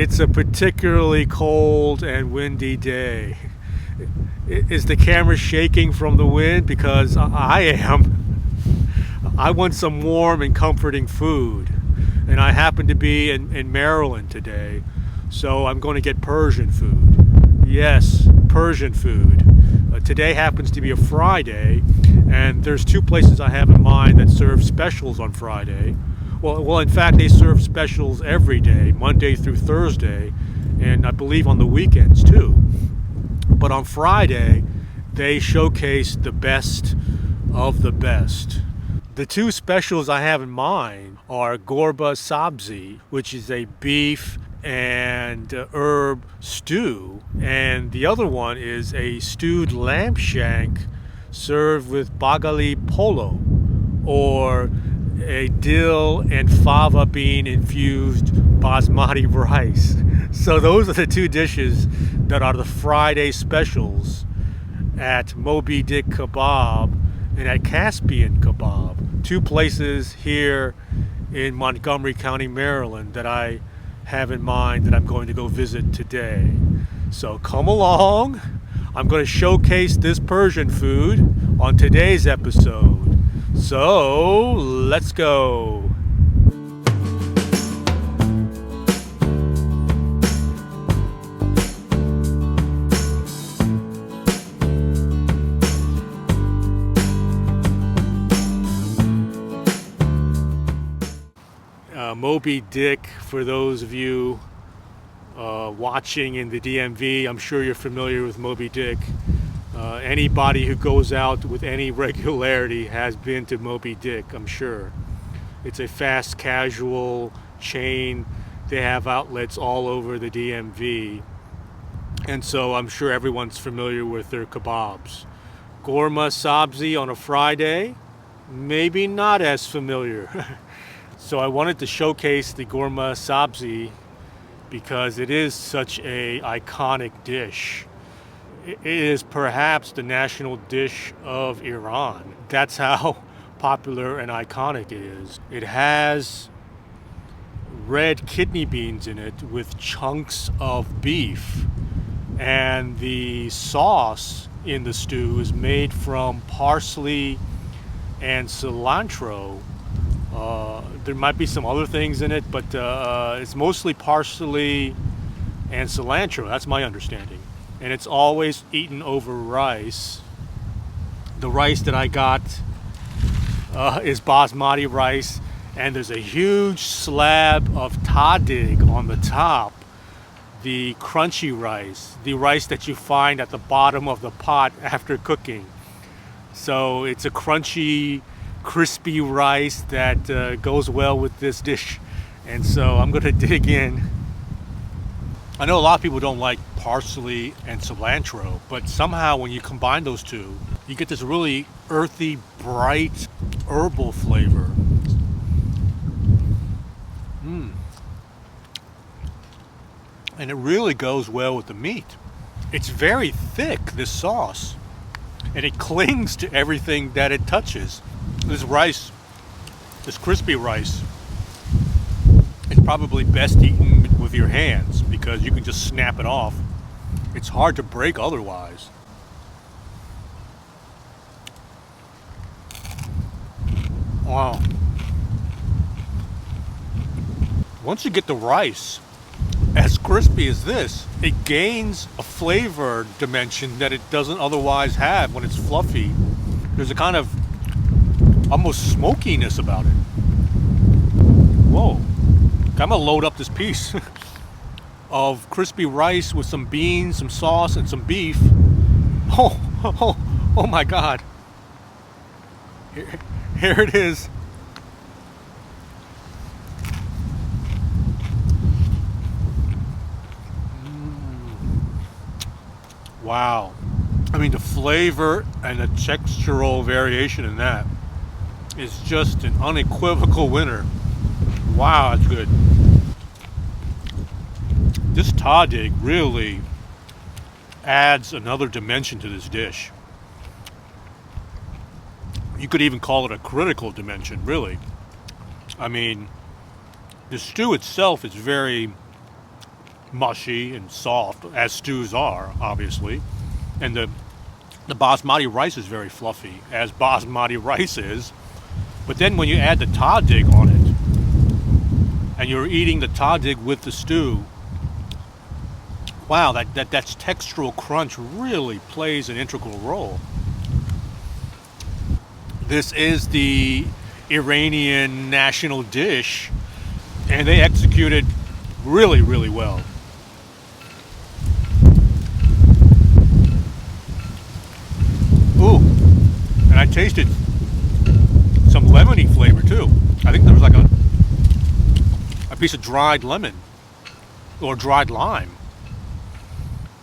It's a particularly cold and windy day. Is the camera shaking from the wind? Because I am. I want some warm and comforting food. And I happen to be in Maryland today, so I'm going to get Persian food. Yes, Persian food. Today happens to be a Friday, and there's two places I have in mind that serve specials on Friday. Well, in fact, they serve specials every day, Monday through Thursday, and I believe on the weekends too. But on Friday, they showcase the best of the best. The two specials I have in mind are Ghormeh Sabzi, which is a beef and herb stew, and the other one is a stewed lamb shank served with baghali polo, or a dill and fava bean infused basmati rice. So those are the two dishes that are the Friday specials at Moby Kabob and at Caspian Kabob, two places here in Montgomery County, Maryland, that I have in mind that I'm going to go visit today. So come along. I'm going to showcase this Persian food on today's episode. So let's go. Moby Dick, for those of you watching in the DMV, I'm sure you're familiar with Moby Dick. Anybody who goes out with any regularity has been to Moby Dick, I'm sure. It's a fast casual chain. They have outlets all over the DMV. And so I'm sure everyone's familiar with their kebabs. Ghormeh Sabzi on a Friday, maybe not as familiar. So I wanted to showcase the Ghormeh Sabzi because it is such a iconic dish. It is perhaps the national dish of Iran. That's how popular and iconic it is. It has red kidney beans in it with chunks of beef, and the sauce in the stew is made from parsley and cilantro. There might be some other things in it, but it's mostly parsley and cilantro. That's my understanding. And it's always eaten over rice. The rice that I got is basmati rice, and there's a huge slab of tahdig on the top, the crunchy rice, the rice that you find at the bottom of the pot after cooking. So it's a crunchy, crispy rice that goes well with this dish, and so I'm going to dig in. I know a lot of people don't like parsley and cilantro, but somehow when you combine those two, you get this really earthy, bright, herbal flavor. And it really goes well with the meat. It's very thick, this sauce, and it clings to everything that it touches. This rice, this crispy rice, is probably best eaten with your hands because you can just snap it off. It's hard to break otherwise. Wow. Once you get the rice as crispy as this, it gains a flavor dimension that it doesn't otherwise have when it's fluffy. There's a kind of almost smokiness about it. Whoa. I'm gonna load up this piece of crispy rice with some beans, some sauce, and some beef. Oh my God. Here it is. Wow. I mean, the flavor and the textural variation in that is just an unequivocal winner. Wow, that's good. This tahdig really adds another dimension to this dish. You could even call it a critical dimension, really. I mean, the stew itself is very mushy and soft, as stews are, obviously. And the basmati rice is very fluffy, as basmati rice is. But then when you add the tahdig on it, and you're eating the tahdig with the stew, wow, that's textural crunch really plays an integral role. This is the Iranian national dish, and they execute it really, really well. Ooh, and I tasted some lemony flavor too. I think there was like a piece of dried lemon or dried lime.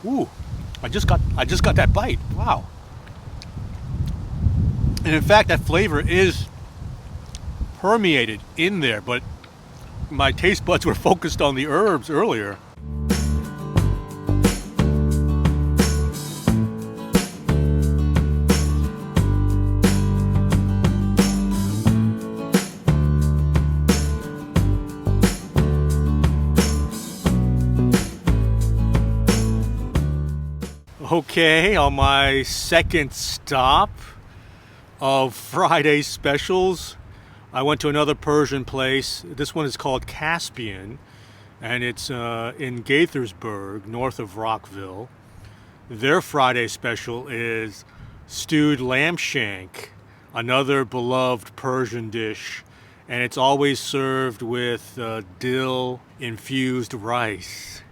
Ooh, I just got that bite. Wow. And in fact, that flavor is permeated in there, but my taste buds were focused on the herbs earlier. Okay, on my second stop of Friday specials, I went to another Persian place. This one is called Caspian, and it's in Gaithersburg, north of Rockville. Their Friday special is stewed lamb shank, another beloved Persian dish, and it's always served with dill infused rice.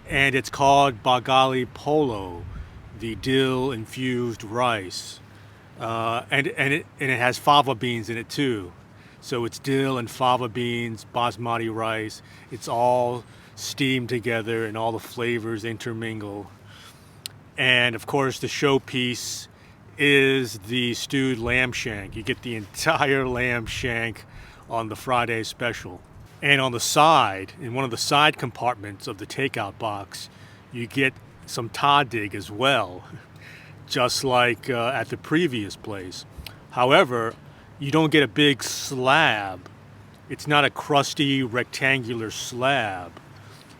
And it's called baghali polo, the dill infused rice. And it has fava beans in it too. So it's dill and fava beans, basmati rice. It's all steamed together and all the flavors intermingle. And of course the showpiece is the stewed lamb shank. You get the entire lamb shank on the Friday special. And on the side, in one of the side compartments of the takeout box, you get some tahdig as well, just like at the previous place. However, you don't get a big slab. It's not a crusty rectangular slab.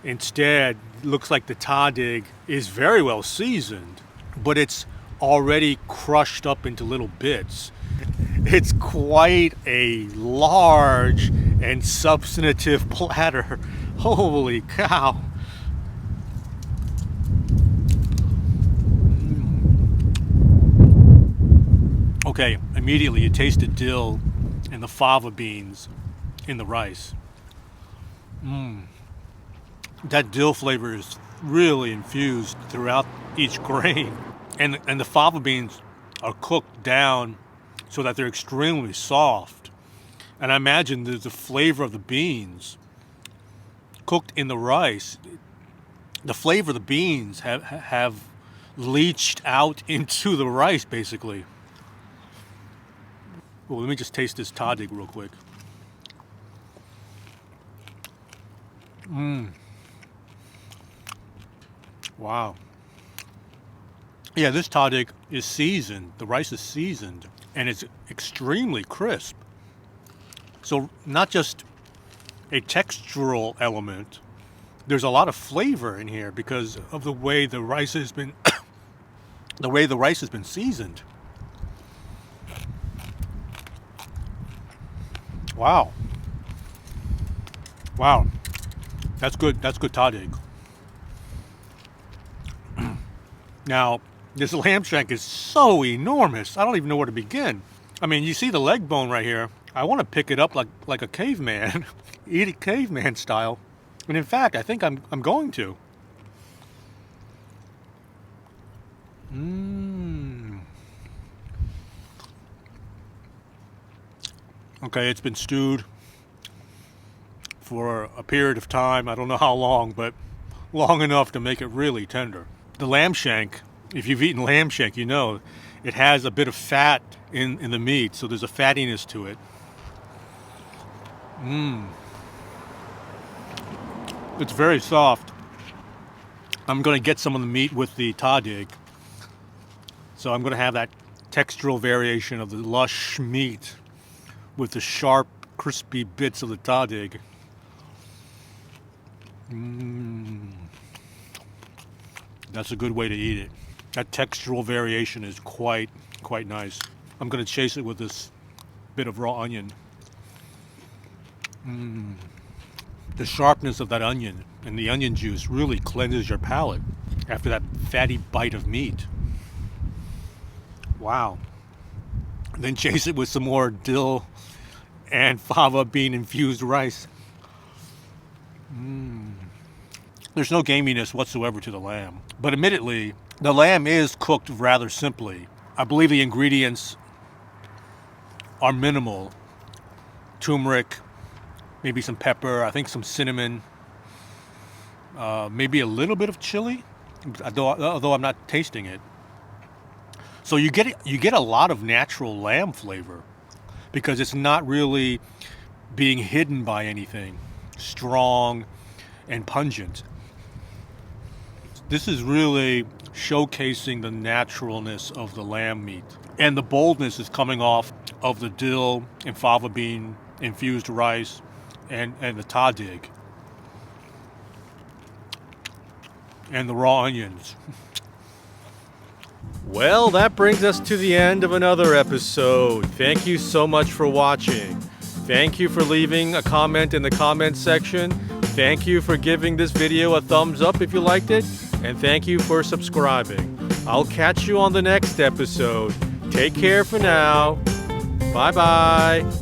Instead, it looks like the tahdig is very well seasoned, but it's already crushed up into little bits. It's quite a large and substantive platter. Holy cow. Okay, immediately you taste the dill and the fava beans in the rice. That dill flavor is really infused throughout each grain. And the fava beans are cooked down so that they're extremely soft. And I imagine the flavor of the beans cooked in the rice, the flavor of the beans have leached out into the rice, basically. Well, let me just taste this tahdig real quick. Wow. Yeah, this tahdig is seasoned. The rice is seasoned, and it's extremely crisp. So not just a textural element, there's a lot of flavor in here because of the way the rice has been seasoned. Wow. Wow. That's good. That's good tahdig. Now, this lamb shank is so enormous. I don't even know where to begin. I mean, you see the leg bone right here. I want to pick it up like a caveman, eat it caveman style. And in fact, I think I'm going to. Okay, it's been stewed for a period of time. I don't know how long, but long enough to make it really tender. The lamb shank, if you've eaten lamb shank, you know it has a bit of fat in the meat, so there's a fattiness to it. It's very soft. I'm going to get some of the meat with the tahdig, so I'm going to have that textural variation of the lush meat with the sharp, crispy bits of the tahdig. That's a good way to eat it. That textural variation is quite nice. I'm going to chase it with this bit of raw onion. The sharpness of that onion and the onion juice really cleanses your palate after that fatty bite of meat. Wow. Then chase it with some more dill and fava bean infused rice. There's no gaminess whatsoever to the lamb. But admittedly, the lamb is cooked rather simply. I believe the ingredients are minimal. Turmeric, maybe some pepper, I think some cinnamon, maybe a little bit of chili, although I'm not tasting it. So you get a lot of natural lamb flavor because it's not really being hidden by anything strong and pungent. This is really showcasing the naturalness of the lamb meat. And the boldness is coming off of the dill and fava bean infused rice and the tahdig. And the raw onions. Well, that brings us to the end of another episode. Thank you so much for watching. Thank you for leaving a comment in the comments section. Thank you for giving this video a thumbs up if you liked it. And thank you for subscribing. I'll catch you on the next episode. Take care for now. Bye-bye.